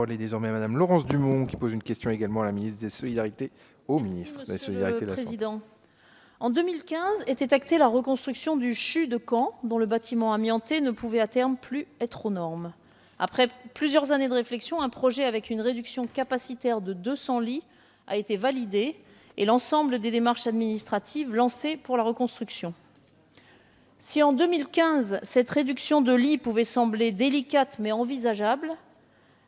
La parole est désormais à Madame Laurence Dumont qui pose une question également à la ministre des Solidarités, ministre des Solidarités et de la Santé. Président. En 2015 était actée la reconstruction du CHU de Caen, dont le bâtiment amianté ne pouvait à terme plus être aux normes. Après plusieurs années de réflexion, un projet avec une réduction capacitaire de 200 lits a été validé et l'ensemble des démarches administratives lancées pour la reconstruction. Si en 2015, cette réduction de lits pouvait sembler délicate mais envisageable,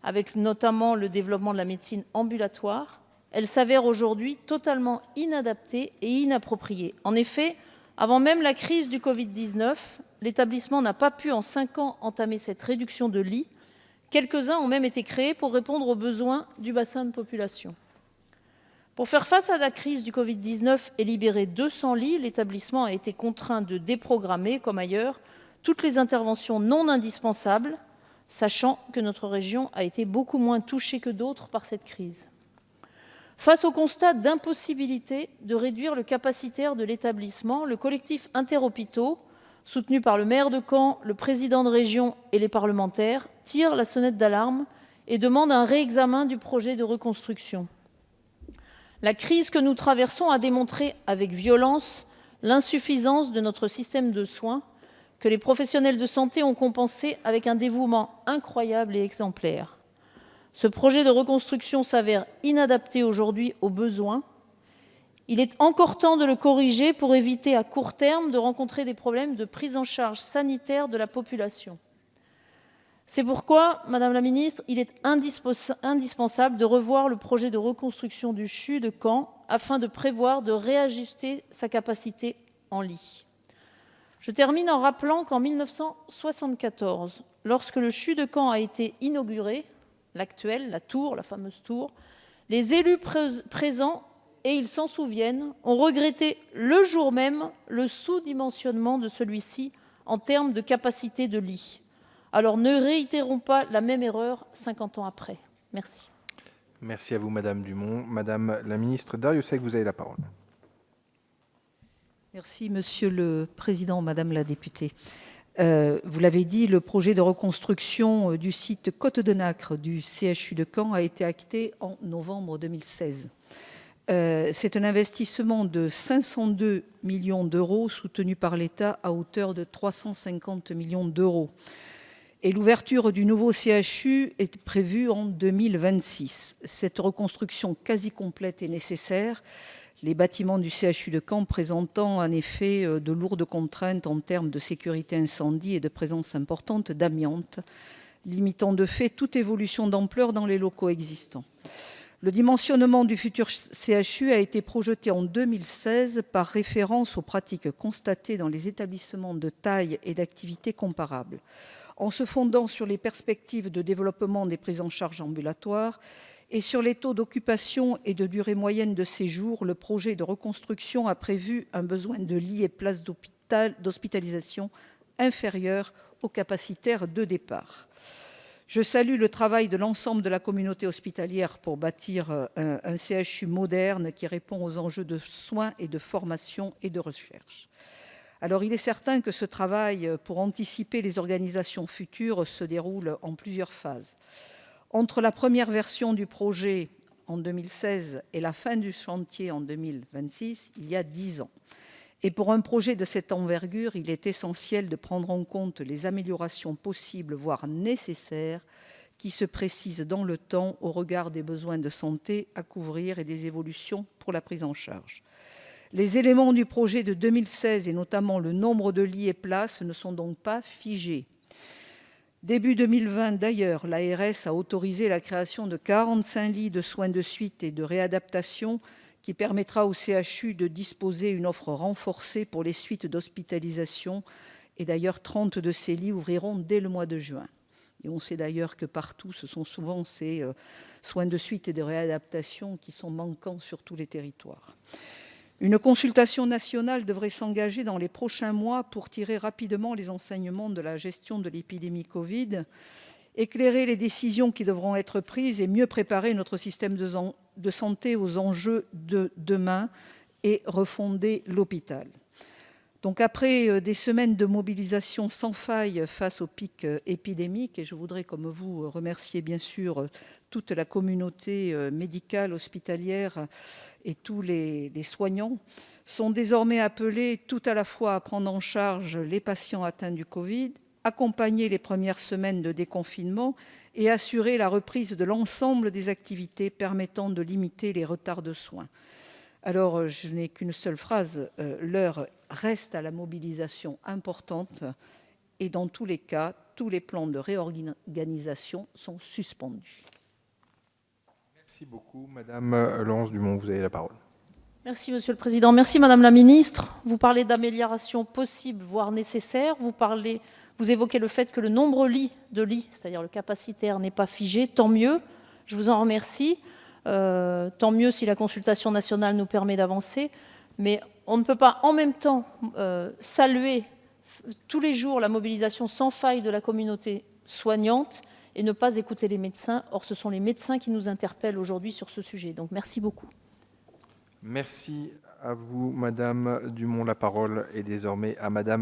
avec notamment le développement de la médecine ambulatoire, elle s'avère aujourd'hui totalement inadaptée et inappropriée. En effet, avant même la crise du Covid-19, l'établissement n'a pas pu en 5 ans entamer cette réduction de lits. Quelques-uns ont même été créés pour répondre aux besoins du bassin de population. Pour faire face à la crise du Covid-19 et libérer 200 lits, l'établissement a été contraint de déprogrammer, comme ailleurs, toutes les interventions non indispensables, sachant que notre région a été beaucoup moins touchée que d'autres par cette crise. Face au constat d'impossibilité de réduire le capacitaire de l'établissement, le collectif Interhôpitaux, soutenu par le maire de Caen, le président de région et les parlementaires, tire la sonnette d'alarme et demande un réexamen du projet de reconstruction. La crise que nous traversons a démontré avec violence l'insuffisance de notre système de soins, que les professionnels de santé ont compensé avec un dévouement incroyable et exemplaire. Ce projet de reconstruction s'avère inadapté aujourd'hui aux besoins. Il est encore temps de le corriger pour éviter à court terme de rencontrer des problèmes de prise en charge sanitaire de la population. C'est pourquoi, Madame la Ministre, il est indispensable de revoir le projet de reconstruction du CHU de Caen afin de prévoir de réajuster sa capacité en lits. Je termine en rappelant qu'en 1974, lorsque le CHU de Caen a été inauguré, l'actuelle, la tour, la fameuse tour, les élus présents, et ils s'en souviennent, ont regretté le jour même le sous-dimensionnement de celui-ci en termes de capacité de lit. Alors ne réitérons pas la même erreur 50 ans après. Merci. Merci à vous, Madame Dumont. Madame la ministre Darrieussecq, vous avez la parole. Merci, Monsieur le Président, Madame la députée. Vous l'avez dit, le projet de reconstruction du site Côte-de-Nacre du CHU de Caen a été acté en novembre 2016. C'est un investissement de 502 millions d'euros soutenu par l'État à hauteur de 350 millions d'euros. Et l'ouverture du nouveau CHU est prévue en 2026. Cette reconstruction quasi complète est nécessaire, les bâtiments du CHU de Caen présentant en effet de lourdes contraintes en termes de sécurité incendie et de présence importante d'amiante, limitant de fait toute évolution d'ampleur dans les locaux existants. Le dimensionnement du futur CHU a été projeté en 2016 par référence aux pratiques constatées dans les établissements de taille et d'activité comparables. En se fondant sur les perspectives de développement des prises en charge ambulatoires et sur les taux d'occupation et de durée moyenne de séjour, le projet de reconstruction a prévu un besoin de lits et places d'hospitalisation inférieur aux capacitaires de départ. Je salue le travail de l'ensemble de la communauté hospitalière pour bâtir un CHU moderne qui répond aux enjeux de soins et de formation et de recherche. Alors, il est certain que ce travail pour anticiper les organisations futures se déroule en plusieurs phases. Entre la première version du projet en 2016 et la fin du chantier en 2026, il y a 10 ans. Et pour un projet de cette envergure, il est essentiel de prendre en compte les améliorations possibles, voire nécessaires, qui se précisent dans le temps au regard des besoins de santé à couvrir et des évolutions pour la prise en charge. Les éléments du projet de 2016, et notamment le nombre de lits et places, ne sont donc pas figés. Début 2020, d'ailleurs, l'ARS a autorisé la création de 45 lits de soins de suite et de réadaptation qui permettra au CHU de disposer d'une offre renforcée pour les suites d'hospitalisation. Et d'ailleurs, 30 de ces lits ouvriront dès le mois de juin. Et on sait d'ailleurs que partout, ce sont souvent ces soins de suite et de réadaptation qui sont manquants sur tous les territoires. Une consultation nationale devrait s'engager dans les prochains mois pour tirer rapidement les enseignements de la gestion de l'épidémie Covid, éclairer les décisions qui devront être prises et mieux préparer notre système de santé aux enjeux de demain et refonder l'hôpital. Donc après des semaines de mobilisation sans faille face au pic épidémique, et je voudrais comme vous remercier bien sûr toute la communauté médicale, hospitalière et tous les soignants, sont désormais appelés tout à la fois à prendre en charge les patients atteints du Covid, accompagner les premières semaines de déconfinement et assurer la reprise de l'ensemble des activités permettant de limiter les retards de soins. Alors, je n'ai qu'une seule phrase, l'heure reste à la mobilisation importante et dans tous les cas, tous les plans de réorganisation sont suspendus. Merci beaucoup, Madame Laurence Dumont, vous avez la parole. Merci, Monsieur le Président. Merci, Madame la Ministre. Vous parlez d'amélioration possible, voire nécessaire. Vous évoquez le fait que le nombre de lits, c'est-à-dire le capacitaire, n'est pas figé. Tant mieux, je vous en remercie. Tant mieux si la consultation nationale nous permet d'avancer. Mais on ne peut pas en même temps saluer tous les jours la mobilisation sans faille de la communauté soignante et ne pas écouter les médecins. Or, ce sont les médecins qui nous interpellent aujourd'hui sur ce sujet. Donc, merci beaucoup. Merci à vous, Madame Dumont. La parole est désormais à Madame